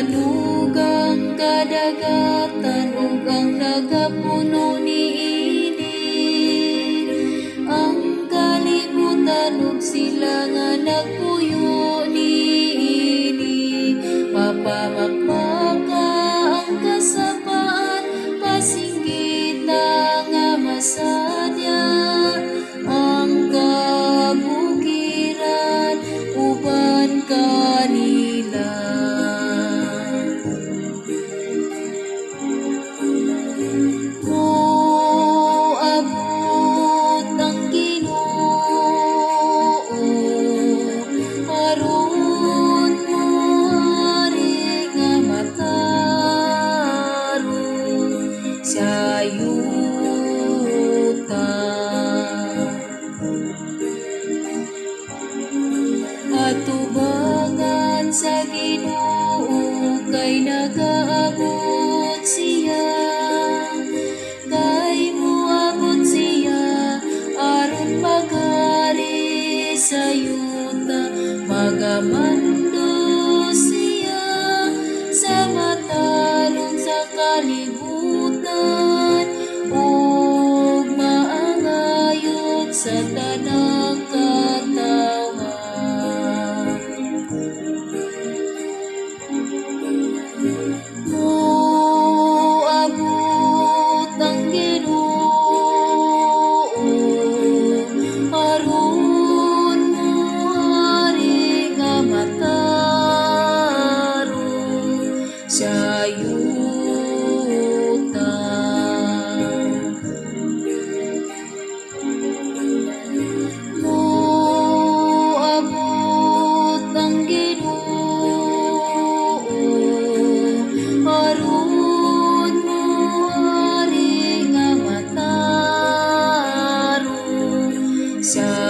Tanugang kadagatan ug ang nagapuno niini, ang kalibutan ug sila nga nagpuyo niini. Papamakmaka ang kasapaan, pasinggita nga masadya, ang kabukiran uban kanila. Moabot ang Ginoo, aron moari nga matarong sa yuta. Atubangan sa Ginoo kay nagaabot siya, kay moabot siya aron maghari sa yuta. Magamando siya sa matalong sa kalibutan, ug maangayon sa tanang katawhan. Moabot ang Ginoo, aron moari nga matarong sa yuta. Moabot ang Ginoo, aron moari nga matarong sa